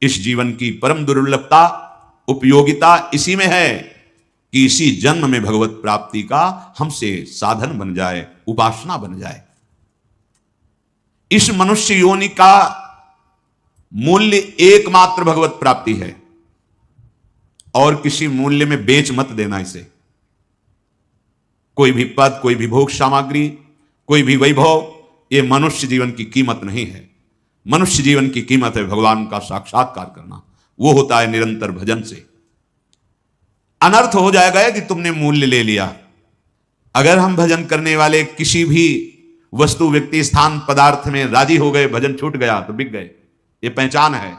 इस जीवन की परम दुर्लभता, उपयोगिता इसी में है कि इसी जन्म में भगवत प्राप्ति का हमसे साधन बन जाए, उपासना बन जाए। इस मनुष्य योनि का मूल्य एकमात्र भगवत प्राप्ति है, और किसी मूल्य में बेच मत देना इसे। कोई भी पद, कोई भी भोग सामग्री, कोई भी वैभव, ये मनुष्य जीवन की कीमत नहीं है। मनुष्य जीवन की कीमत है भगवान का साक्षात्कार करना। वो होता है निरंतर भजन से। अनर्थ हो जाएगा कि तुमने मूल्य ले लिया। अगर हम भजन करने वाले किसी भी वस्तु, व्यक्ति, स्थान, पदार्थ में राजी हो गए, भजन छूट गया तो बिक गए। ये पहचान है।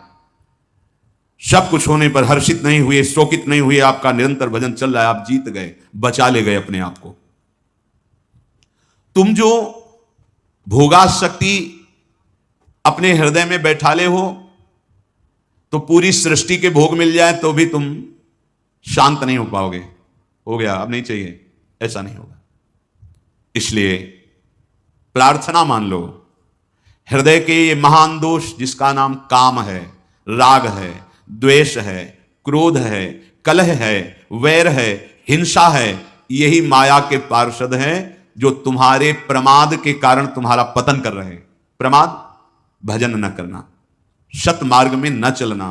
सब कुछ होने पर हर्षित नहीं हुए, शोकित नहीं हुए, आपका निरंतर भजन चल रहा है, आप जीत गए, बचा ले गए अपने आप को। तुम जो भोगासक्ति अपने हृदय में बैठा ले हो, तो पूरी सृष्टि के भोग मिल जाए तो भी तुम शांत नहीं हो पाओगे। हो गया, अब नहीं चाहिए, ऐसा नहीं होगा। इसलिए प्रार्थना मान लो, हृदय के ये महान दोष जिसका नाम काम है, राग है, द्वेष है, क्रोध है, कलह है, वैर है, हिंसा है, यही माया के पार्षद हैं जो तुम्हारे प्रमाद के कारण तुम्हारा पतन कर रहे हैं। प्रमाद, भजन न करना, सत मार्ग में न चलना,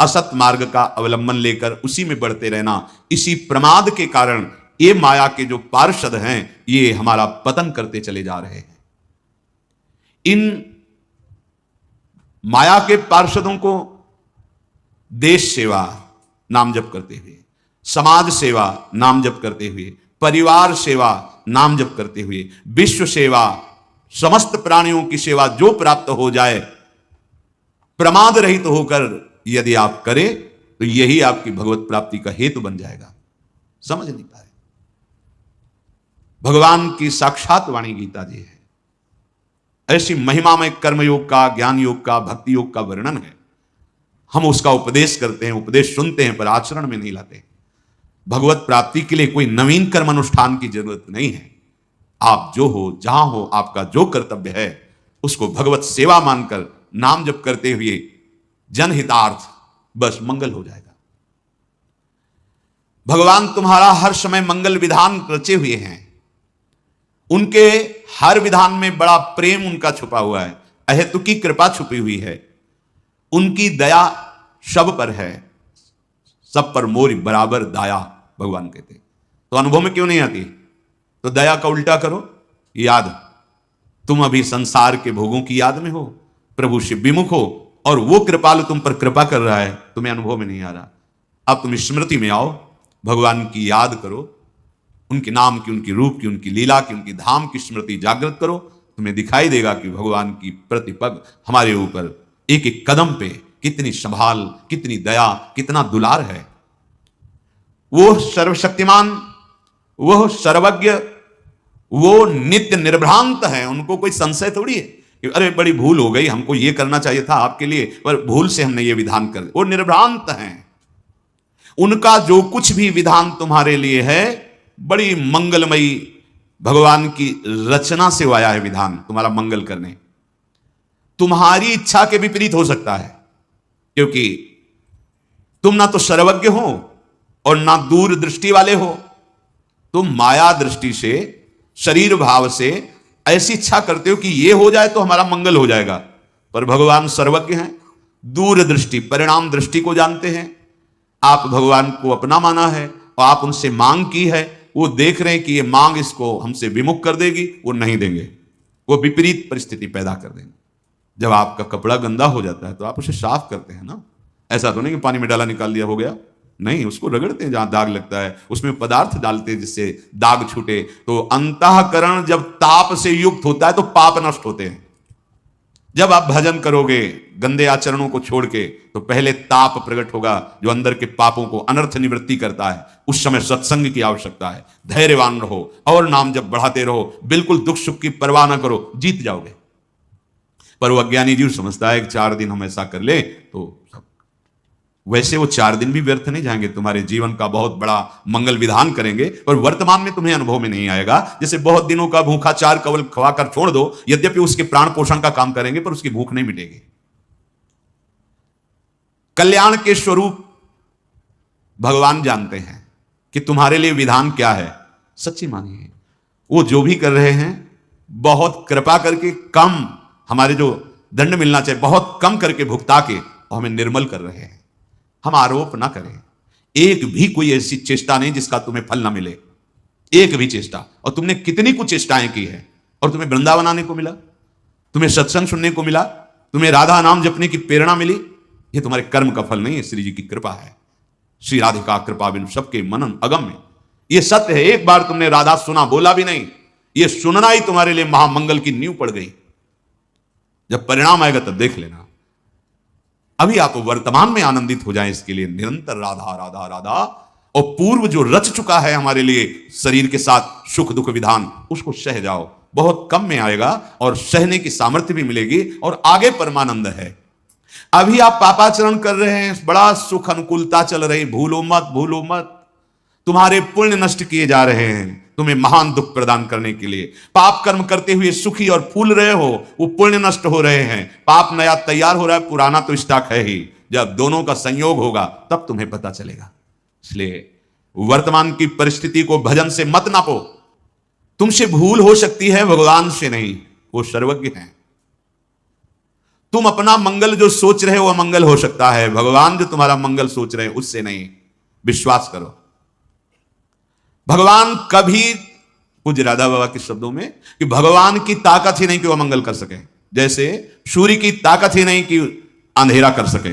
असत मार्ग का अवलंबन लेकर उसी में बढ़ते रहना, इसी प्रमाद के कारण ये माया के जो पार्षद हैं ये हमारा पतन करते चले जा रहे हैं। इन माया के पार्षदों को देश सेवा नाम जप करते हुए, समाज सेवा नाम जप करते हुए, परिवार सेवा नाम जप करते हुए, विश्व सेवा, समस्त प्राणियों की सेवा जो प्राप्त हो जाए, प्रमाद रहित होकर यदि आप करें तो यही आपकी भगवत प्राप्ति का हेतु बन जाएगा। समझ नहीं पाए। भगवान की साक्षात वाणी गीता जी है। ऐसी महिमा में कर्मयोग का, ज्ञान योग का, भक्ति योग का वर्णन है। हम उसका उपदेश करते हैं, उपदेश सुनते हैं, पर आचरण में नहीं लाते। भगवत प्राप्ति के लिए कोई नवीन कर्म अनुष्ठान की जरूरत नहीं है। आप जो हो, जहां हो, आपका जो कर्तव्य है उसको भगवत सेवा मानकर नाम जप करते हुए जनहितार्थ, बस मंगल हो जाएगा। भगवान तुम्हारा हर समय मंगल विधान रचे हुए हैं। उनके हर विधान में बड़ा प्रेम उनका छुपा हुआ है, अहेतुकी कृपा छुपी हुई है। उनकी दया सब पर है, सब पर मोरी बराबर दाया, भगवान कहते। तो अनुभव में क्यों नहीं आती? तो दया का उल्टा करो, याद। तुम अभी संसार के भोगों की याद में हो, प्रभु से विमुख हो, और वो कृपालु तुम पर कृपा कर रहा है, तुम्हें अनुभव में नहीं आ रहा। अब तुम स्मृति में आओ, भगवान की याद करो, उनके नाम की, उनकी रूप की, उनकी लीला की, उनकी धाम की स्मृति जागृत करो। तुम्हें दिखाई देगा कि भगवान की प्रतिपग हमारे ऊपर एक एक कदम पे कितनी संभाल, कितनी दया, कितना दुलार है। वो सर्वशक्तिमान, वो सर्वज्ञ, वो नित्य निर्भ्रांत है। उनको कोई संशय थोड़ी है कि अरे बड़ी भूल हो गई, हमको ये करना चाहिए था आपके लिए, पर भूल से हमने ये विधान कर दिया। वो निर्भ्रांत हैं। उनका जो कुछ भी विधान तुम्हारे लिए है बड़ी मंगलमयी, भगवान की रचना से आया है विधान तुम्हारा मंगल करने। तुम्हारी इच्छा के विपरीत हो सकता है, क्योंकि तुम ना तो सर्वज्ञ हो और ना दूर दृष्टि वाले हो। तुम माया दृष्टि से, शरीर भाव से ऐसी इच्छा करते हो कि ये हो जाए तो हमारा मंगल हो जाएगा, पर भगवान सर्वज्ञ हैं, दूर दृष्टि, परिणाम दृष्टि को जानते हैं। आप भगवान को अपना माना है और आप उनसे मांग की है, वो देख रहे हैं कि ये मांग इसको हमसे विमुख कर देगी, वो नहीं देंगे, वो विपरीत परिस्थिति पैदा कर देंगे। जब आपका कपड़ा गंदा हो जाता है तो आप उसे साफ करते हैं ना, ऐसा तो नहीं कि पानी में डाला निकाल दिया हो गया, नहीं, उसको रगड़ते हैं, जहां दाग लगता है उसमें पदार्थ डालते हैं जिससे दाग छूटे। तो अंतःकरण जब ताप से युक्त होता है तो पाप नष्ट होते हैं। जब आप भजन करोगे गंदे आचरणों को छोड़ के, तो पहले ताप प्रकट होगा जो अंदर के पापों को अनर्थ निवृत्ति करता है। उस समय सत्संग की आवश्यकता है। धैर्यवान रहो और नाम जब बढ़ाते रहो, बिल्कुल दुख सुख की परवाह ना करो, जीत जाओगे। पर वो अज्ञानी जीव समझता है कि 4 दिन हम ऐसा कर ले तो वैसे वो 4 दिन भी व्यर्थ नहीं जाएंगे, तुम्हारे जीवन का बहुत बड़ा मंगल विधान करेंगे, पर वर्तमान में तुम्हें अनुभव में नहीं आएगा। जैसे बहुत दिनों का भूखा 4 कवल खवाकर छोड़ दो, यद्यपि उसके प्राण पोषण का काम करेंगे पर उसकी भूख नहीं मिटेगी। कल्याण के स्वरूप भगवान जानते हैं कि तुम्हारे लिए विधान क्या है। सच्ची मानिए, वो जो भी कर रहे हैं बहुत कृपा करके कम, हमारे जो दंड मिलना चाहिए बहुत कम करके भुगता के और हमें निर्मल कर रहे हैं। हम आरोप ना करें, एक भी कोई ऐसी चेष्टा नहीं जिसका तुम्हें फल ना मिले, एक भी चेष्टा। और तुमने कितनी कुछ चेष्टाएं की है और तुम्हें वृंदावन आने को मिला, तुम्हें सत्संग सुनने को मिला, तुम्हें राधा नाम जपने की प्रेरणा मिली। ये तुम्हारे कर्म का फल नहीं है, श्री जी की कृपा है। श्री राधिका कृपा बिनु सबके मनन अगम्य, ये सत्य है। एक बार तुमने राधा सुना, बोला भी नहीं, ये सुनना ही तुम्हारे लिए महामंगल की नींव पड़ गई। जब परिणाम आएगा तब देख लेना। अभी आप वर्तमान में आनंदित हो जाएं, इसके लिए निरंतर राधा राधा राधा। और पूर्व जो रच चुका है हमारे लिए शरीर के साथ सुख दुख विधान, उसको सह जाओ, बहुत कम में आएगा और सहने की सामर्थ्य भी मिलेगी और आगे परमानंद है। अभी आप पापाचरण कर रहे हैं, बड़ा सुख अनुकूलता चल रही, भूलो मत भूलो मत। तुम्हारे पुण्य नष्ट किए जा रहे हैं तुम्हें महान दुख प्रदान करने के लिए। पाप कर्म करते हुए सुखी और फूल रहे हो, वो पुण्य नष्ट हो रहे हैं। पाप नया तैयार हो रहा है, पुराना तो स्टॉक है ही। जब दोनों का संयोग होगा तब तुम्हें पता चलेगा। इसलिए वर्तमान की परिस्थिति को भजन से मत नापो। तुमसे भूल हो सकती है, भगवान से नहीं, वो सर्वज्ञ हैं। तुम अपना मंगल जो सोच रहे हो वह मंगल हो सकता है, भगवान जो तुम्हारा मंगल सोच रहे हैं उससे नहीं। विश्वास करो, भगवान कभी, पूज्य राधा बाबा के शब्दों में, कि भगवान की ताकत ही नहीं कि वह मंगल कर सके। जैसे सूर्य की ताकत ही नहीं कि अंधेरा कर सके।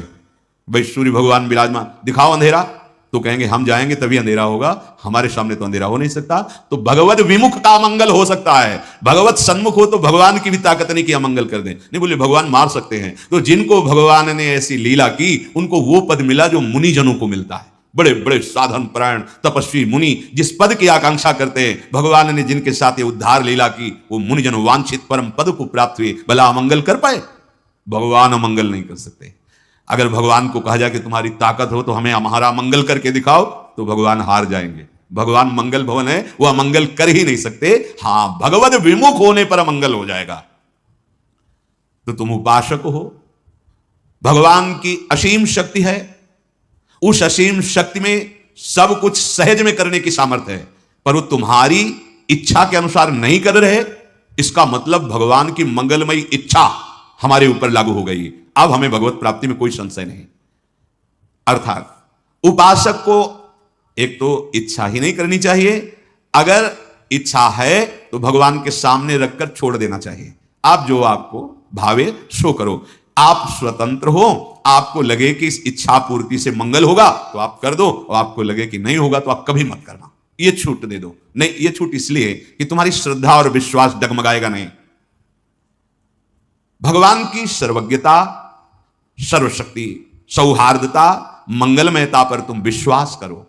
भाई सूर्य भगवान विराजमान, दिखाओ अंधेरा, तो कहेंगे हम जाएंगे तभी अंधेरा होगा, हमारे सामने तो अंधेरा हो नहीं सकता। तो भगवत विमुख का मंगल हो सकता है, भगवत सन्मुख हो तो भगवान की भी ताकत नहीं कि हम मंगल कर दें। नहीं बोले भगवान मार सकते हैं। तो जिनको भगवान ने ऐसी लीला की उनको वो पद मिला जो मुनिजनों को मिलता है। बड़े बड़े साधन परायण तपस्वी मुनि जिस पद की आकांक्षा करते हैं, भगवान ने जिनके साथ ये उद्धार लीला की, वो मुनिजन वांछित परम पद को प्राप्त हुए। भला अमंगल कर पाए? भगवान अमंगल नहीं कर सकते। अगर भगवान को कहा जाए कि तुम्हारी ताकत हो तो हमें हमारा मंगल करके दिखाओ, तो भगवान हार जाएंगे। भगवान मंगल भवन है, वह मंगल कर ही नहीं सकते। हां, भगवत विमुख होने पर मंगल हो जाएगा। तो तुम उपासक हो, भगवान की असीम शक्ति है, उस असीम शक्ति में सब कुछ सहज में करने की सामर्थ्य है, पर वो तुम्हारी इच्छा के अनुसार नहीं कर रहे। इसका मतलब भगवान की मंगलमयी इच्छा हमारे ऊपर लागू हो गई। अब हमें भगवत प्राप्ति में कोई संशय नहीं। अर्थात उपासक को एक तो इच्छा ही नहीं करनी चाहिए, अगर इच्छा है तो भगवान के सामने रखकर छोड़ देना चाहिए। आप जो आपको भावे सो करो। आप स्वतंत्र हो, आपको लगे कि इस इच्छा पूर्ति से मंगल होगा तो आप कर दो, और आपको लगे कि नहीं होगा तो आप कभी मत करना। ये छूट दे दो। नहीं, ये छूट इसलिए कि तुम्हारी श्रद्धा और विश्वास डगमगाएगा नहीं। भगवान की सर्वज्ञता, सर्वशक्ति, सौहार्दता, मंगलमयता पर तुम विश्वास करो।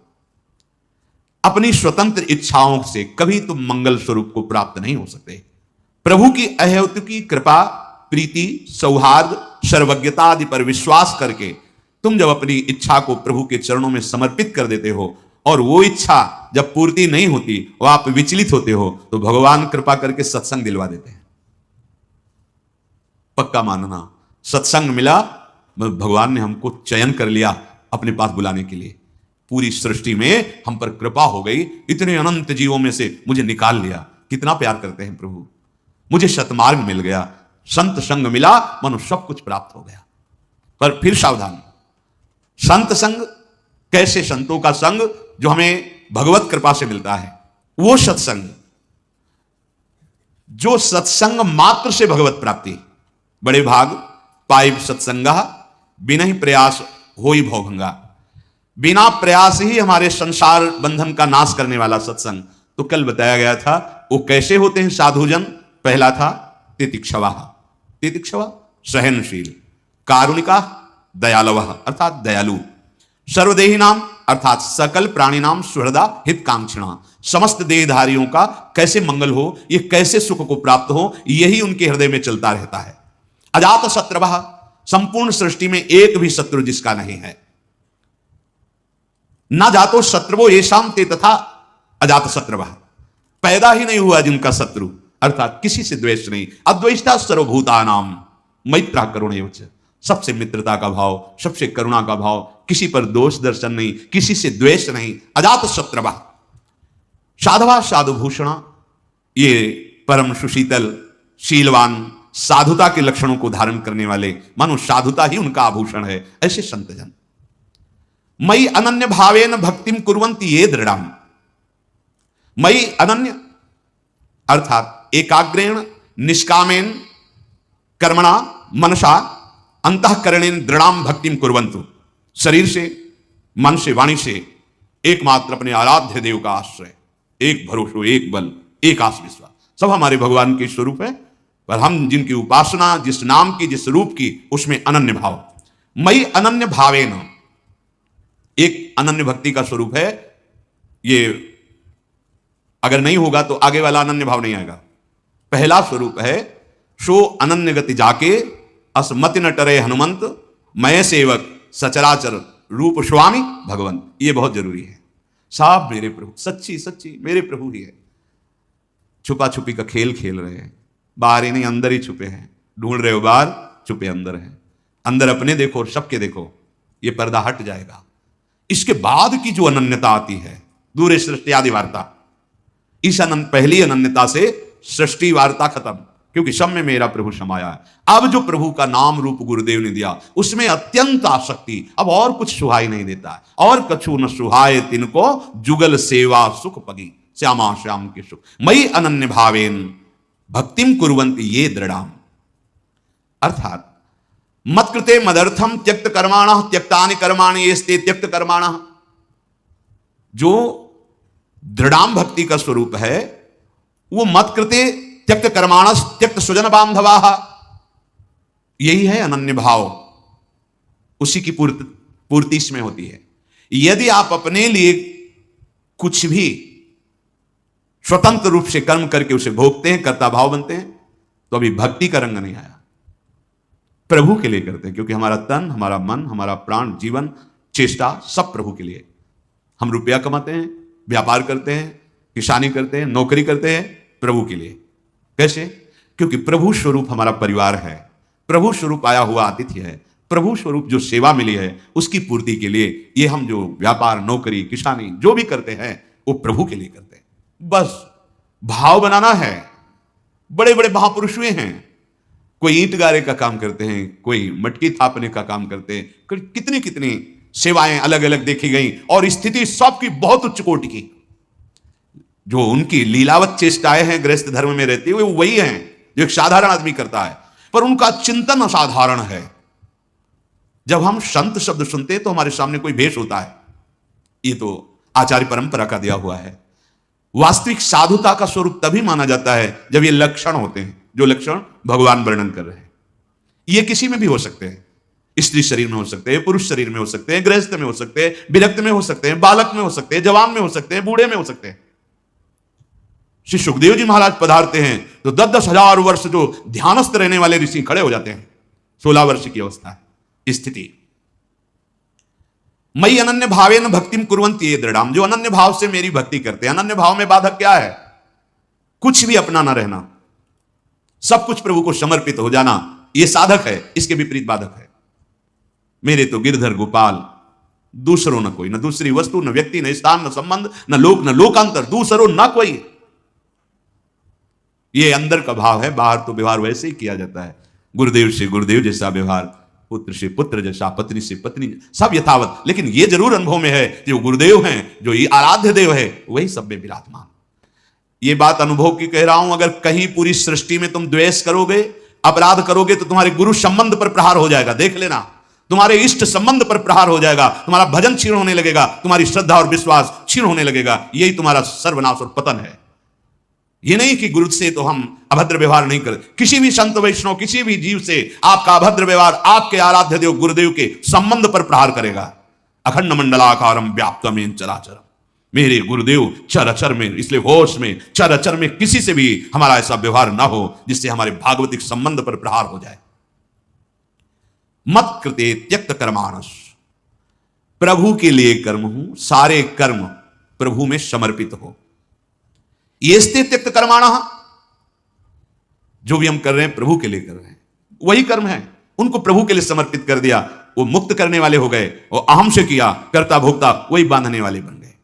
अपनी स्वतंत्र इच्छाओं से कभी तुम मंगल स्वरूप को प्राप्त नहीं हो सकते। प्रभु की अहेतुकी कृपा, प्रीति, सौहार्द, सर्वज्ञता आदि पर विश्वास करके तुम जब अपनी इच्छा को प्रभु के चरणों में समर्पित कर देते हो और वो इच्छा जब पूर्ति नहीं होती और आप विचलित होते हो, तो भगवान कृपा करके सत्संग दिलवा देते हैं। पक्का मानना, सत्संग मिला, भगवान ने हमको चयन कर लिया अपने पास बुलाने के लिए। पूरी सृष्टि में हम पर कृपा हो गई, इतने अनंत जीवों में से मुझे निकाल लिया। कितना प्यार करते हैं प्रभु। मुझे सतमार्ग मिल गया, संत संग मिला, मनु सब कुछ प्राप्त हो गया। पर फिर सावधान, संत संग कैसे? संतों का संग जो हमें भगवत कृपा से मिलता है, वो सत्संग जो सत्संग मात्र से भगवत प्राप्ति। बड़े भाग पाइप सत्संगा, बिना ही प्रयास होई भवभंगा। बिना प्रयास ही हमारे संसार बंधन का नाश करने वाला सत्संग। तो कल बताया गया था वो कैसे होते हैं साधुजन। पहला था तितिक्षवा, तितिक्षवा सहनशील, कारुणिका दयालव अर्थात दयालु, सर्वदेही नाम अर्थात सकल प्राणी नाम सुहृदा हितकांक्षिणा। समस्त देहधारियों का कैसे मंगल हो, ये कैसे सुख को प्राप्त हो, यही उनके हृदय में चलता रहता है। अजात शत्रवः, संपूर्ण सृष्टि में एक भी शत्रु जिसका नहीं है। ना जातो शत्रुवो येषाम ते तथा अजात शत्रवः, पैदा ही नहीं हुआ जिनका शत्रु, अर्थात किसी से द्वेष नहीं। अद्वेष्टा सर्वभूतानाम मैत्रा करुणेवच, सबसे मित्रता का भाव, सबसे करुणा का भाव, किसी पर दोष दर्शन नहीं, किसी से द्वेष नहीं, अजात शत्रवा, साधवा साधुभूषणा, ये परम सुशीतल शीलवान साधुता के लक्षणों को धारण करने वाले, मानो साधुता ही उनका आभूषण है, ऐसे संतजन। मई अनन्य भावेन भक्तिम कुर्वन्ति ये दृढ़ाम। मई अनन्य अर्थात एकाग्रेण निष्कामेन कर्मणा मनसा अंतःकरणेन दृढ़ाम भक्तिम कुर्वन्तु। शरीर से, मन से, वाणी से एकमात्र अपने आराध्य देव का आश्रय, एक भरोसो, एक बल, एक आस विश्वास, सब हमारे भगवान के स्वरूप है, पर हम जिनकी उपासना जिस नाम की, जिस रूप की, उसमें अनन्य भाव। मई अनन्य भावेन, एक अनन्य भक्ति का स्वरूप है। ये अगर नहीं होगा तो आगे वाला अनन्य भाव नहीं आएगा। पहला स्वरूप है सो अनन्य गति जाके असमति न टरे हनुमंत, मैं सेवक सचराचर रूप स्वामी भगवंत। ये बहुत जरूरी है। साहब मेरे प्रभु, सच्ची सच्ची मेरे प्रभु ही है। छुपा छुपी का खेल खेल रहे हैं, बाहर ही नहीं अंदर ही छुपे हैं। ढूंढ रहे हो बाहर, छुपे अंदर हैं। अंदर अपने देखो, सबके देखो, ये पर्दा हट जाएगा। इसके बाद की जो अनन्यता आती है, दूरे सृष्टि आदि वार्ता, इस पहली अनन्यता से सृष्टि वार्ता खत्म, क्योंकि सब में मेरा प्रभु समाया है। अब जो प्रभु का नाम रूप गुरुदेव ने दिया, उसमें अत्यंत आसक्ति, अब और कुछ सुहाई नहीं देता है। और कछु न सुहाए तिनको, जुगल सेवा सुख पगी, श्यामा श्याम के सुख। मई अनन्य भावेन भक्तिम कुर्वन्ति ये दृढ़ाम, अर्थात मत्कृते मदर्थम त्यक्त कर्माणः त्यक्तानि कर्माणि येस्ते त्यक्त कर्माणः। जो दृढ़ाम भक्ति का स्वरूप है वो मत्कृते त्यक्त कर्माणस त्यक्त सुजन बांधवाः, यही है अनन्य भाव। उसी की पूर्ति इसमें होती है। यदि आप अपने लिए कुछ भी स्वतंत्र रूप से कर्म करके उसे भोगते हैं, कर्ता भाव बनते हैं, तो अभी भक्ति का रंग नहीं आया। प्रभु के लिए करते हैं, क्योंकि हमारा तन, हमारा मन, हमारा प्राण, जीवन, चेष्टा सब प्रभु के लिए। हम रुपया कमाते हैं, व्यापार करते हैं, किसानी करते हैं, नौकरी करते हैं, प्रभु के लिए। कैसे? क्योंकि प्रभु स्वरूप हमारा परिवार है, प्रभु स्वरूप आया हुआ आतिथ्य है, प्रभु स्वरूप जो सेवा मिली है उसकी पूर्ति के लिए ये हम जो व्यापार, नौकरी, किसानी जो भी करते हैं वो प्रभु के लिए करते हैं। बस भाव बनाना है। बड़े बड़े महापुरुष हुए हैं, कोई ईंट गारे का काम करते हैं, कोई मटकी थापने का काम करते हैं, कितनी कितनी सेवाएं अलग अलग देखी गई, और स्थिति सबकी बहुत उच्च कोटि की। जो उनकी लीलावत चेष्टाएं हैं गृहस्थ धर्म में रहती हुए, वही हैं जो एक साधारण आदमी करता है, पर उनका चिंतन असाधारण है। जब हम संत शब्द सुनते हैं तो हमारे सामने कोई भेष होता है, ये तो आचार्य परंपरा का दिया हुआ है। वास्तविक साधुता का स्वरूप तभी माना जाता है जब ये लक्षण होते हैं, जो लक्षण भगवान वर्णन कर रहे हैं। ये किसी में भी हो सकते हैं, स्त्री शरीर में हो सकते हैं, पुरुष शरीर में हो सकते हैं, गृहस्थ में हो सकते हैं, विरक्त में हो सकते हैं, बालक में हो सकते हैं, जवान में हो सकते हैं, बूढ़े में हो सकते हैं। श्री सुखदेव जी महाराज पधारते हैं तो 10-10 हजार वर्ष जो ध्यानस्थ रहने वाले ऋषि खड़े हो जाते हैं। 16 वर्ष की अवस्था है स्थिति। मई अनन्य भावेन भक्तिम कुर्वन्ति ये दृढ़ाम, जो अनन्य भाव से मेरी भक्ति करते हैं। अनन्य भाव में बाधक क्या है? कुछ भी अपना ना रहना, सब कुछ प्रभु को समर्पित हो जाना, यह साधक है। इसके विपरीत बाधक है मेरे तो गिरधर गोपाल, दूसरों न कोई, न दूसरी वस्तु, न व्यक्ति, न स्थान, न संबंध, न लोक, न लोकांतर, दूसरों न कोई। ये अंदर का भाव है। बाहर तो व्यवहार वैसे ही किया जाता है, गुरुदेव से गुरुदेव जैसा व्यवहार, पुत्र से पुत्र जैसा, पत्नी से पत्नी, सब यथावत। लेकिन ये जरूर अनुभव में है, जो गुरुदेव हैं, जो ये आराध्य देव है, वही सब में विराजमान। ये बात अनुभव की कह रहा हूं। अगर कहीं पूरी सृष्टि में तुम द्वेष करोगे, अपराध करोगे, तो तुम्हारे गुरु संबंध पर प्रहार हो जाएगा। देख लेना, तुम्हारे इष्ट संबंध पर प्रहार हो जाएगा, तुम्हारा भजन क्षीण होने लगेगा, तुम्हारी श्रद्धा और विश्वास क्षीण होने लगेगा। यही तुम्हारा सर्वनाश और पतन है। ये नहीं कि गुरु से तो हम अभद्र व्यवहार नहीं करते। किसी भी संत वैष्णव, किसी भी जीव से आपका अभद्र व्यवहार आपके आराध्य देव गुरुदेव के संबंध पर प्रहार करेगा। अखंड मंडलाकारम व्याप्तमेन चराचरम, मेरे गुरुदेव चर अचर में, इसलिए होश में, चर अचर में किसी से भी हमारा ऐसा व्यवहार ना हो जिससे हमारे भागवतिक संबंध पर प्रहार हो जाए। मत कृते त्यक्त कर्माणस, प्रभु के लिए कर्म हूं, सारे कर्म प्रभु में समर्पित हो। ये स्ते त्यक्त कर्माणः, जो भी हम कर रहे हैं प्रभु के लिए कर रहे हैं, वही कर्म है। उनको प्रभु के लिए समर्पित कर दिया, वो मुक्त करने वाले हो गए। और अहम से किया, कर्ता भोक्ता वही बांधने वाले बन गए।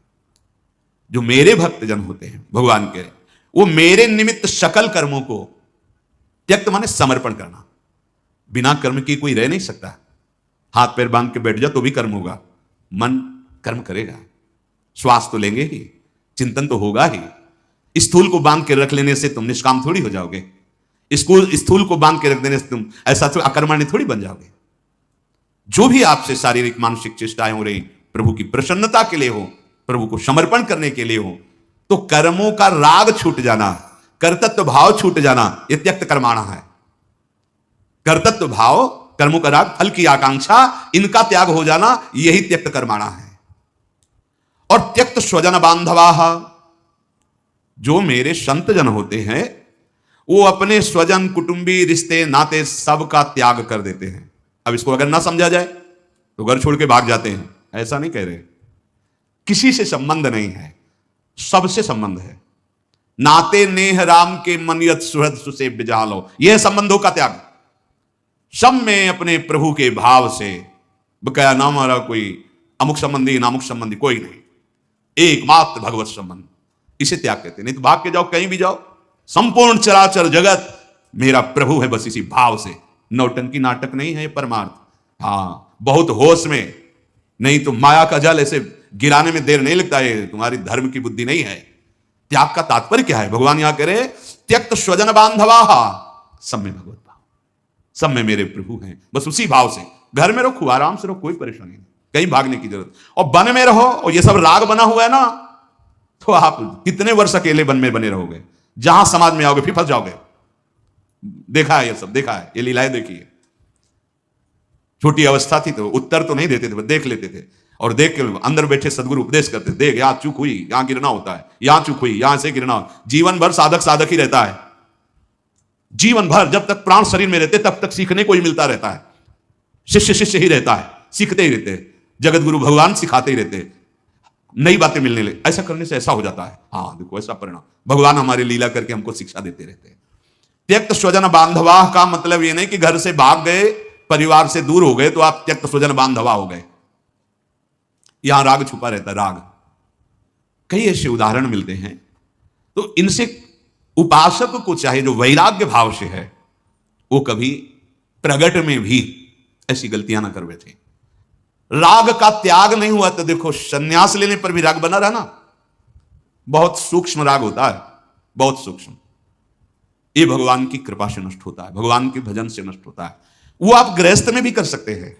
जो मेरे भक्तजन होते हैं भगवान के, वो मेरे निमित्त सकल कर्मों को त्यक्त माने समर्पण करना। बिना कर्म की कोई रह नहीं सकता। हाथ पैर बांध के बैठ जाओ तो भी कर्म होगा, मन कर्म करेगा, श्वास तो लेंगे ही, चिंतन तो होगा ही। स्थूल को बांध के रख लेने से तुम निष्काम थोड़ी हो जाओगे। स्थूल को बांध के रख देने से तुम ऐसा तो अकर्मण्य थोड़ी बन जाओगे। जो भी आपसे शारीरिक मानसिक चेष्टाएं हो रही प्रभु की प्रसन्नता के लिए हो, प्रभु को समर्पण करने के लिए हो, तो कर्मों का राग छूट जाना, कर्तृत्व भाव छूट जाना, यह त्यक्त कर्माणा है। कर्तृत्व भाव, कर्मों का राग, फल की आकांक्षा, इनका त्याग हो जाना, यही त्यक्त कर्माणा है। और त्यक्त स्वजन बांधवा, जो मेरे संत जन होते हैं वो अपने स्वजन कुटुंबी रिश्ते नाते सब का त्याग कर देते हैं। अब इसको अगर ना समझा जाए तो घर छोड़ के भाग जाते हैं, ऐसा नहीं कह रहे। किसी से संबंध नहीं है, सबसे संबंध है। नाते नेह राम के मनियत सुहृद सुसे बिजालो, यह संबंधों का त्याग। सब में अपने प्रभु के भाव से, बकाया ना हमारा कोई अमुक संबंधी नामुक संबंधी कोई नहीं, एकमात्र भगवत संबंध, इसे त्याग कहते। नहीं तो भाग के जाओ, कहीं भी जाओ, संपूर्ण चराचर जगत मेरा प्रभु है, बस इसी भाव से। नौटंकी नाटक नहीं है परमार्थ। हाँ, बहुत होश में, नहीं तो माया का जल ऐसे गिराने में देर नहीं लगता है, तुम्हारी धर्म की बुद्धि नहीं है। त्याग का तात्पर्य क्या है? भगवान यहां कह रहे त्यक्त स्वजन बांधवा, सब में भगवत भाव, सब में मेरे प्रभु हैं, बस उसी भाव से। घर में रखो, आराम से रहो, कोई परेशानी नहीं, कहीं भागने की जरूरत। और वन में रहो, और ये सब राग बना हुआ है ना, तो आप कितने वर्ष अकेले वन में बने रहोगे? जहां समाज में आओगे फिर फंस जाओगे। देखा है ये सब, देखा है, ये लीलाएं देखी है। छोटी अवस्था थी तो उत्तर तो नहीं देते थे, देख लेते थे, और देख के अंदर बैठे सदगुरु उपदेश करते, देख यहां चूक हुई, यहां गिरना होता है, यहां चूक हुई, यहां से गिरना। जीवन भर साधक साधक ही रहता है। जीवन भर जब तक प्राण शरीर में रहते तब तक सीखने को ही मिलता रहता है। शिष्य शिष्य ही रहता है, सीखते ही रहते, जगत गुरु भगवान सिखाते ही रहते, नई बातें मिलने लगे। ऐसा करने से ऐसा हो जाता है। हाँ देखो, ऐसा परिणाम भगवान हमारी लीला करके हमको शिक्षा देते रहते हैं। त्यक्त स्वजन बांधवा का मतलब ये नहीं कि घर से भाग गए, परिवार से दूर हो गए तो आप त्यक्त स्वजन बांधवा हो गए। यहां राग छुपा रहता है, राग। कई ऐसे उदाहरण मिलते हैं। तो इनसे उपासक को चाहे जो वैराग्य भाव से है, वो कभी प्रगट में भी ऐसी गलतियां ना कर बैठे। राग का त्याग नहीं हुआ तो देखो, संन्यास लेने पर भी राग बना रहा ना। बहुत सूक्ष्म राग होता है, बहुत सूक्ष्म। ये भगवान की कृपा से नष्ट होता है, भगवान के भजन से नष्ट होता है। वो आप गृहस्थ में भी कर सकते हैं,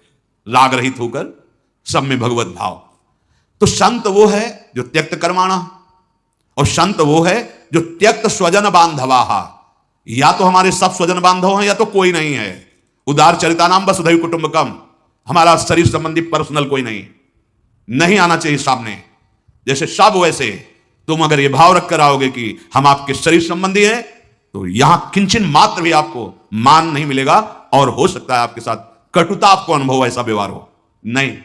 राग रहित होकर, सब में भगवत भाव। तो संत वो है जो त्यक्त कर्माणा, और संत वो है जो त्यक्त स्वजन बांधवा। या तो हमारे सब स्वजन बांधव हैं या तो कोई नहीं है। उदार चरितानाम वसुधैव कुटुंबकम, हमारा शरीर संबंधी पर्सनल कोई नहीं आना चाहिए सामने। जैसे सब वैसे तुम अगर ये भाव रख कर आओगे कि हम आपके शरीर संबंधी हैं, तो यहां किंचन मात्र भी आपको मान नहीं मिलेगा, और हो सकता है आपके साथ कटुता आपको अनुभव, ऐसा व्यवहार हो। नहीं,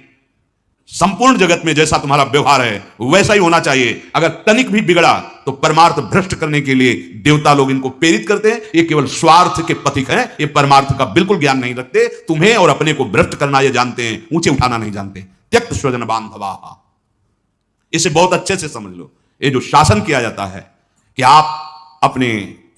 संपूर्ण जगत में जैसा तुम्हारा व्यवहार है वैसा ही होना चाहिए। अगर तनिक भी बिगड़ा तो परमार्थ भ्रष्ट करने के लिए देवता लोग इनको प्रेरित करते हैं। ये केवल स्वार्थ के पथिक हैं, ये परमार्थ का बिल्कुल ज्ञान नहीं रखते। तुम्हें और अपने को भ्रष्ट करना ये जानते हैं, ऊंचे उठाना नहीं जानते। त्यक्त स्वजन बांधवा, इसे बहुत अच्छे से समझ लो। ये जो शासन किया जाता है कि आप अपने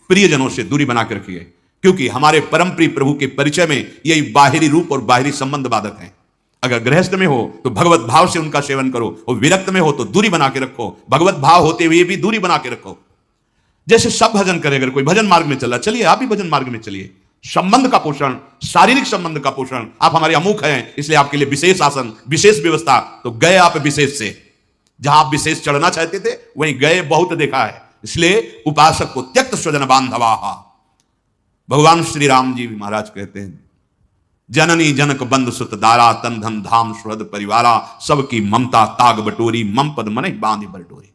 प्रियजनों से दूरी बना के रखिए, क्योंकि हमारे परम प्रिय प्रभु के परिचय में यही बाहरी रूप और बाहरी संबंध बाधक हैं। अगर गृहस्थ में हो तो भगवत भाव से उनका सेवन करो, और विरक्त में हो तो दूरी बना के रखो। भगवत भाव होते हुए भी दूरी बना के रखो। जैसे सब भजन करे, अगर कोई भजन मार्ग में चला, चलिए आप भी भजन मार्ग में चलिए। संबंध का पोषण, शारीरिक संबंध का पोषण, आप हमारे अमुख हैं इसलिए आपके लिए विशेष आसन, विशेष व्यवस्था। तो गए आप विशेष से, जहां आप विशेष चढ़ना चाहते थे वहीं गए, बहुत देखा है। इसलिए उपासक को त्यक्त स्वजन बांधवा। भगवान श्री राम जी महाराज कहते हैं, जननी जनक बंद सुत दारा, तन धन धाम सुहृद परिवारा, सबकी ममता ताग बटोरी, मम पद मन बांधी बटोरी।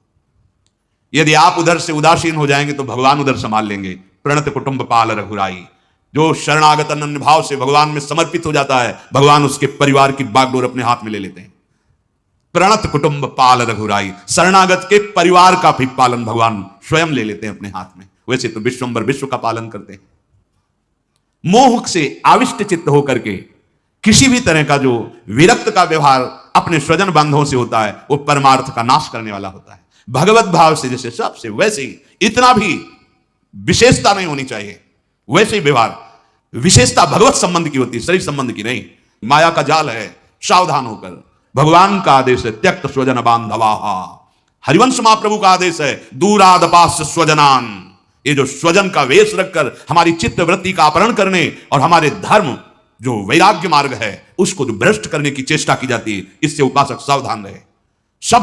यदि आप उधर से उदासीन हो जाएंगे तो भगवान उधर संभाल लेंगे। प्रणत कुटुंब पाल रघुराई, जो शरणागत अनन्य भाव से भगवान में समर्पित हो जाता है, भगवान उसके परिवार की बागडोर अपने हाथ में ले लेते हैं। प्रणत कुटुंब पाल रघुराई, शरणागत के परिवार का भी पालन भगवान स्वयं ले लेते हैं अपने हाथ में। वैसे तो विश्वम्बर विश्व का पालन करते हैं। मोह से आविष्ट चित्त होकर के किसी भी तरह का जो विरक्त का व्यवहार अपने स्वजन बांधवों से होता है वो परमार्थ का नाश करने वाला होता है। भगवत भाव से जैसे सबसे वैसे ही, इतना भी विशेषता नहीं होनी चाहिए, वैसे ही व्यवहार। विशेषता भगवत संबंध की होती है, शरीर संबंध की नहीं। माया का जाल है, सावधान होकर। भगवान का आदेश है त्यक्त स्वजन बांधवाहा। हरिवंश महाप्रभु का आदेश है दूरादपास्य स्वजनान। ये जो स्वजन का वेश रखकर हमारी चित्त वृत्ति का अपहरण करने और हमारे धर्म जो वैराग्य मार्ग है उसको जो भ्रष्ट करने की चेष्टा की जाती है, इससे उपासक सावधान रहे। सब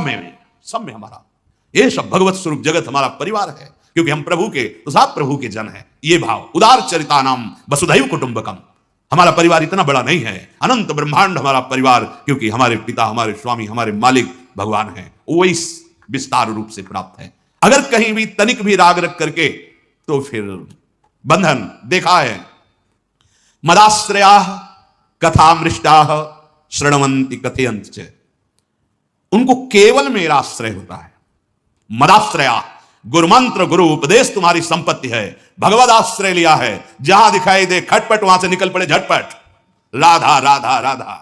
में हमारा ये सब भगवत स्वरूप जगत हमारा परिवार है, क्योंकि हम प्रभु के तो सब प्रभु के जन हैं। ये भाव उदार चरितानाम वसुधैव कुटुंबकम। हमारा परिवार इतना बड़ा नहीं है, अनंत ब्रह्मांड हमारा परिवार, क्योंकि हमारे पिता, हमारे स्वामी, हमारे मालिक भगवान हैं। वो इस विस्तार रूप से प्राप्त है। अगर कहीं भी तनिक भी राग रख करके तो फिर बंधन देखा है। मदाश्रया कथामृष्टा श्रृण्वन्ति कथयन्ति च। उनको केवल मेरा आश्रय होता है। मदाश्रया, गुरु मंत्र गुरु उपदेश तुम्हारी संपत्ति है। भगवत आश्रय लिया है, जहां दिखाई दे खटपट वहां से निकल पड़े झटपट। राधा राधा राधा,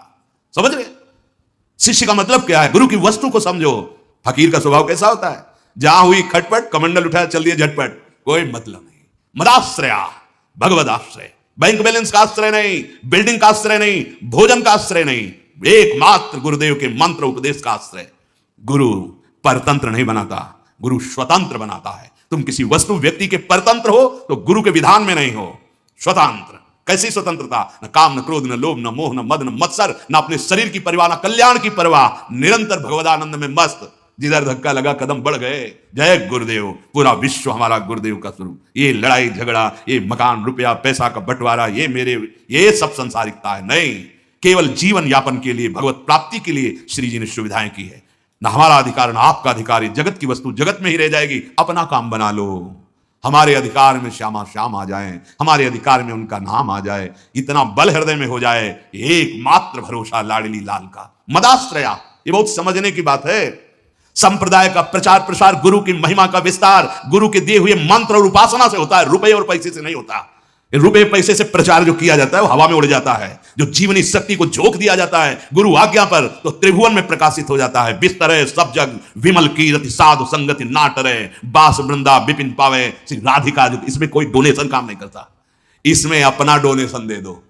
समझ रहे? शिष्य का मतलब क्या है? गुरु की वस्तु को समझो। फकीर का स्वभाव कैसा होता है? जहां हुई खटपट, कमंडल उठाया चल दिया झटपट, कोई मतलब नहीं। मदाश्रया, भगवत आश्रय। बैंक बैलेंस का आश्रय नहीं, बिल्डिंग का आश्रय नहीं, भोजन का आश्रय नहीं, एकमात्र गुरुदेव के मंत्र उपदेश का आश्रय। गुरु परतंत्र नहीं बनाता, गुरु स्वतंत्र बनाता है। तुम किसी वस्तु व्यक्ति के परतंत्र हो तो गुरु के विधान में नहीं हो, स्वतंत्र। कैसी स्वतंत्रता? न काम, न क्रोध, न लोभ, न मोह, न मद, न मत्सर, न अपने शरीर की परवाह, न कल्याण की परवाह, निरंतर भगवदानंद में मस्त। जिधर धक्का लगा कदम बढ़ गए। जय गुरुदेव। पूरा विश्व हमारा गुरुदेव का स्वरूप। ये लड़ाई झगड़ा, ये मकान रुपया पैसा का बंटवारा, ये मेरे, ये सब संसारिकता है नहीं। केवल जीवन यापन के लिए, भगवत प्राप्ति के लिए श्री जी ने सुविधाएं की है। ना हमारा अधिकार, ना आपका अधिकार। जगत की वस्तु जगत में ही रह जाएगी। अपना काम बना लो। हमारे अधिकार में श्यामा श्याम आ जाए, हमारे अधिकार में उनका नाम आ जाए, इतना बल हृदय में हो जाए। एकमात्र भरोसा लाडली लाल का। मदाश्रया, ये बहुत समझने की बात है। संप्रदाय का प्रचार प्रसार, गुरु की महिमा का विस्तार गुरु के दिए हुए मंत्र और उपासना से होता है, रुपए और पैसे से नहीं होता। रुपए पैसे से प्रचार जो किया जाता है वो हवा में उड़ जाता है। जो जीवनी शक्ति को झोंक दिया जाता है गुरु आज्ञा पर, तो त्रिभुवन में प्रकाशित हो जाता है। बिस्तरे सब जग विमल कीरति साधु संगति नाटरे, बास वृंदा विपिन पावे श्री राधिका। इसमें कोई डोनेशन काम नहीं करता, इसमें अपना डोनेशन दे दो,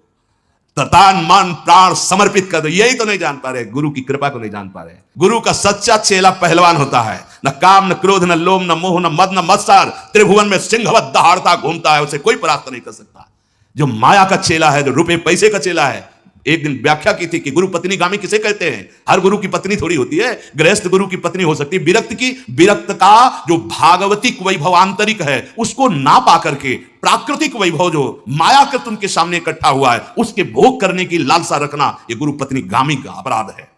तन मन प्राण समर्पित कर दो। यही तो नहीं जान पा रहे, गुरु की कृपा को नहीं जान पा रहे। गुरु का सच्चा चेला पहलवान होता है। न काम, न क्रोध, न लोभ, न मोह, न मद, न मत्सर। त्रिभुवन में सिंहवत दहाड़ता घूमता है, उसे कोई परास्त नहीं कर सकता। जो माया का चेला है, जो रुपए पैसे का चेला है, एक दिन व्याख्या की थी कि गुरु पत्नी गामी किसे कहते हैं। हर गुरु की पत्नी थोड़ी होती है, गृहस्थ गुरु की पत्नी हो सकती है। विरक्त की, विरक्त का जो भागवतिक वैभव आंतरिक है उसको ना पा करके प्राकृतिक वैभव जो मायाकृत उनके सामने इकट्ठा हुआ है उसके भोग करने की लालसा रखना, यह गुरु पत्नी गामी का अपराध है।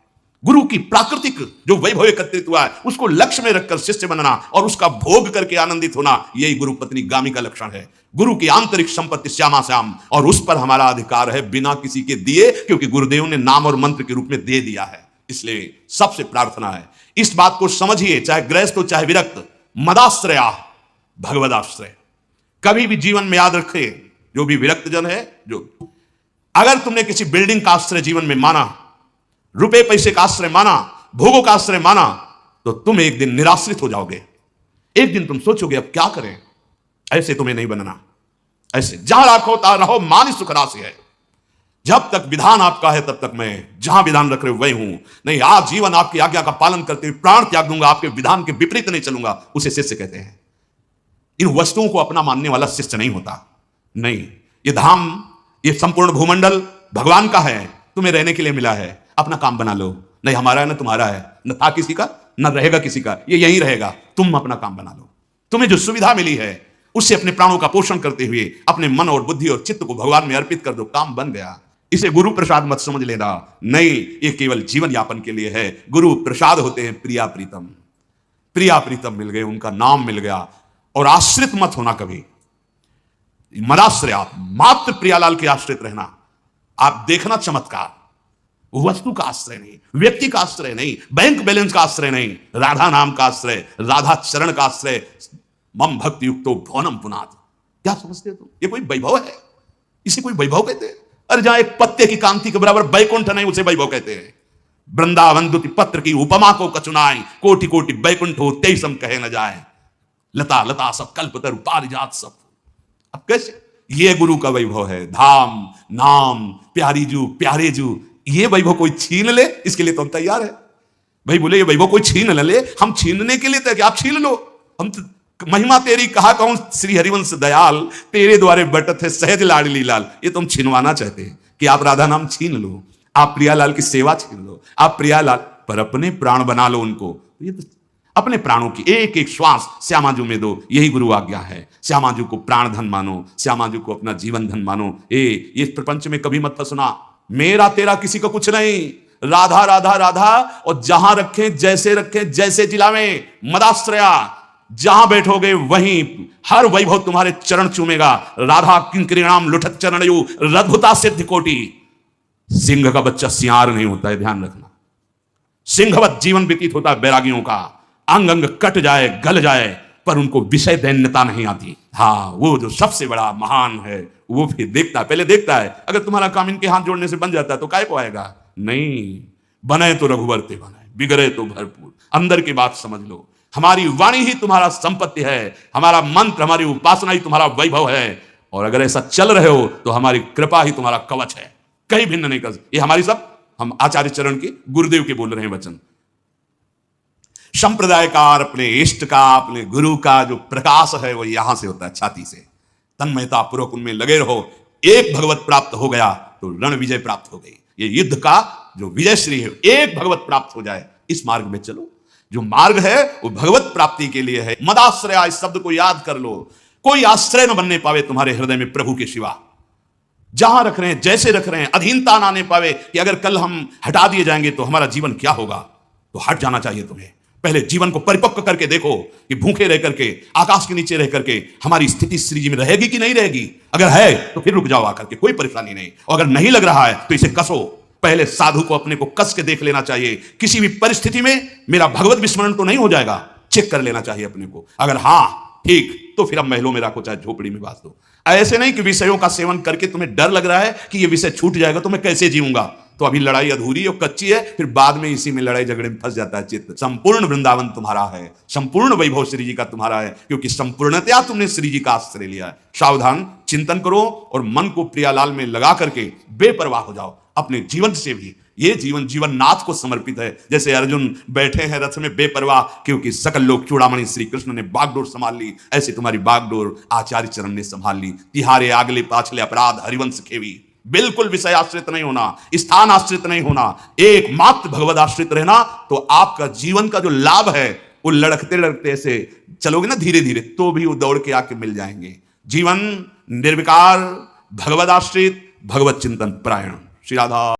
गुरु की प्राकृतिक जो वैभव एकत्रित हुआ है उसको लक्ष्य में रखकर शिष्य बनना और उसका भोग करके आनंदित होना, यही गुरु पत्नी गामी का लक्षण है। गुरु की आंतरिक संपत्ति श्यामा श्याम, और उस पर हमारा अधिकार है बिना किसी के दिए, क्योंकि गुरुदेव ने नाम और मंत्र के रूप में दे दिया है। इसलिए सबसे प्रार्थना है इस बात को समझिए, चाहे गृहस्थ हो चाहे विरक्त। मदाश्रया, भगवदाश्रय। कभी भी जीवन में याद रखे, जो भी विरक्त जन है, जो अगर तुमने किसी बिल्डिंग का आश्रय जीवन में माना, रुपए पैसे का आश्रय माना, भोगों का आश्रय माना, तो तुम एक दिन निराश्रित हो जाओगे। एक दिन तुम सोचोगे अब क्या करें। ऐसे तुम्हें नहीं बनना। ऐसे जहां राखो ता रहो, मान सुख राशि है। जब तक विधान आपका है तब तक मैं जहां विधान रख रहे हो वही हूं। नहीं, आज जीवन आपकी आज्ञा का पालन करते हुए प्राण त्याग दूंगा, आपके विधान के विपरीत नहीं चलूंगा, उसे शिष्य कहते हैं। इन वस्तुओं को अपना मानने वाला शिष्य नहीं होता। नहीं, ये धाम, ये संपूर्ण भूमंडल भगवान का है, तुम्हें रहने के लिए मिला है, अपना काम बना लो। नहीं हमारा है ना तुम्हारा है, न था किसी का न रहेगा किसी का, ये यहीं रहेगा। तुम अपना काम बना लो। तुम्हें जो सुविधा मिली है उससे अपने प्राणों का पोषण करते हुए अपने मन और बुद्धि और चित्त को भगवान में अर्पित कर दो, काम बन गया। इसे गुरु प्रसाद मत समझ लेना। नहीं, ये केवल जीवन यापन के लिए है। गुरु प्रसाद होते हैं प्रिया प्रीतम। प्रिया प्रीतम मिल गए, उनका नाम मिल गया। और आश्रित मत होना कभी। मदाश्रया, मात्र प्रियालाल के आश्रित रहना। आप देखना चमत्कार, वस्तु का आश्रय नहीं, व्यक्ति का आश्रय नहीं, बैंक बैलेंस का आश्रय नहीं, राधा नाम का आश्रय, राधा चरण का आश्रय। मम भक्ति युक्तो भवनम पुनात। क्या समझते हो तुम? ये कोई वैभव है? इसे कोई वैभव कहते हैं? अरे जहां एक पत्ते की कांति के बराबर बैकुंठ नहीं, उसे वैभव कहते हैं। वृंदावन दुति पत्र की उपमा को कचुनाई, कोटि कोटि बैकुंठ हो तेईसम कहे न जाए। लता लता सब कल्पतरु पारिजात सब। अब कैसे? ये गुरु का वैभव है। धाम नाम प्यारी जू प्यारे जू, ये वैभव कोई छीन ले, इसके लिए तो हम तैयार है। भाई बोले ये वैभव कोई छीन न ले, हम छीनने के लिए तैयार, आप छीन लो। हम तो महिमा तेरी कहा कहूं श्री हरिवंश दयाल, तेरे द्वारे बटत है सहज लाडली लाल। ये तुम छीनवाना चाहते हैं कि आप राधा नाम छीन लो, आप प्रियालाल की सेवा छीन लो, आप प्रियालाल पर अपने प्राण बना लो उनको। ये तो अपने प्राणों की एक एक श्वास श्यामाजू में दो, यही गुरु आज्ञा है। श्यामाजू को प्राण धन मानो, श्यामाजू को अपना जीवन धन मानो। इस प्रपंच में कभी मत फंसना, मेरा तेरा किसी को कुछ नहीं। राधा राधा राधा, और जहां रखें जैसे रखें जैसे जिलावें, मदाश्रया जहां बैठोगे वहीं हर वैभव तुम्हारे चरण चूमेगा। राधा किंकरीणाम लुठत चरणयु रद्भुता सिद्ध कोटि। सिंह का बच्चा सियार नहीं होता है, ध्यान रखना। सिंहवत जीवन व्यतीत होता है बैरागियों का, अंग अंग कट जाए गल जाए पर उनको विषय दैन्यता नहीं आती। हाँ, वो जो सबसे बड़ा महान है वो फिर देखता है, पहले देखता है। अगर तुम्हारा काम इनके हाथ जोड़ने से बन जाता है तो काय को आएगा? नहीं, बने तो रघुवर ते बने, बिगड़े तो भरपूर। अंदर की बात समझ लो, हमारी वाणी ही तुम्हारा संपत्ति है, हमारा मंत्र हमारी उपासना ही तुम्हारा वैभव है। और अगर ऐसा चल रहे हो तो हमारी कृपा ही तुम्हारा कवच है, कहीं भिन्न नहीं कर। ये हमारी सब, हम आचार्य चरण के गुरुदेव के बोल रहे हैं वचन। संप्रदाय का, अपने इष्ट का, अपने गुरु का जो प्रकाश है वो यहां से होता है, छाती से। तन्मयता पूर्वक उनमें लगे रहो। एक भगवत प्राप्त हो गया तो रण विजय प्राप्त हो गई। ये युद्ध का जो विजय श्री है, एक भगवत प्राप्त हो जाए, इस मार्ग में चलो। जो मार्ग है वो भगवत प्राप्ति के लिए है। मदाश्रया, इस शब्द को याद कर लो। कोई आश्रय न बनने पावे तुम्हारे हृदय में प्रभु के सिवा। जहां रख रहे हैं जैसे रख रहे हैं, अधीनता ना आने पावे कि अगर कल हम हटा दिए जाएंगे तो हमारा जीवन क्या होगा। तो हट जाना चाहिए तुम्हें। पहले जीवन को परिपक्व करके देखो कि भूखे रह करके, आकाश के नीचे रह करके हमारी स्थिति श्री जी में रहेगी कि नहीं रहेगी। अगर है तो फिर रुक जाओ आकर के, कोई परेशानी नहीं। और अगर नहीं लग रहा है तो इसे कसो। पहले साधु को अपने को कस के देख लेना चाहिए, किसी भी परिस्थिति में मेरा भगवत विस्मरण तो नहीं हो जाएगा, चेक कर लेना चाहिए अपने को। अगर हाँ ठीक, तो फिर अब महलों में रखो, चाहे झोपड़ी में बांध दो। ऐसे नहीं कि विषयों का सेवन करके तुम्हें डर लग रहा है कि ये विषय छूट जाएगा तो मैं कैसे जीऊंगा, तो अभी लड़ाई अधूरी और कच्ची है, फिर बाद में इसी में लड़ाई झगड़े में फंस जाता है चित्त। संपूर्ण वृंदावन तुम्हारा है, संपूर्ण वैभव श्री जी का तुम्हारा है, क्योंकि संपूर्णतया तुमने श्री जी का आश्रय लिया है। सावधान, चिंतन करो और मन को प्रियालाल में लगा करके बेपरवाह हो जाओ अपने जीवन से भी। ये जीवन जीवन नाथ को समर्पित है। जैसे अर्जुन बैठे हैं रथ में बेपरवाह, क्योंकि सकल लोग चूड़ामणि श्री कृष्ण ने बागडोर संभाल ली, ऐसे तुम्हारी बागडोर आचार्य चरण ने संभाल ली। तिहारे आगले पाछले अपराध हरिवंश खेवी। बिल्कुल विषय आश्रित नहीं होना, स्थान आश्रित नहीं होना, एकमात्र भगवत आश्रित रहना, तो आपका जीवन का जो लाभ है वो लड़कते लड़कते ऐसे चलोगे ना धीरे धीरे, तो भी वो दौड़ के आके मिल जाएंगे। जीवन निर्विकार, भगवत आश्रित, भगवत चिंतन परायण। श्री राधा।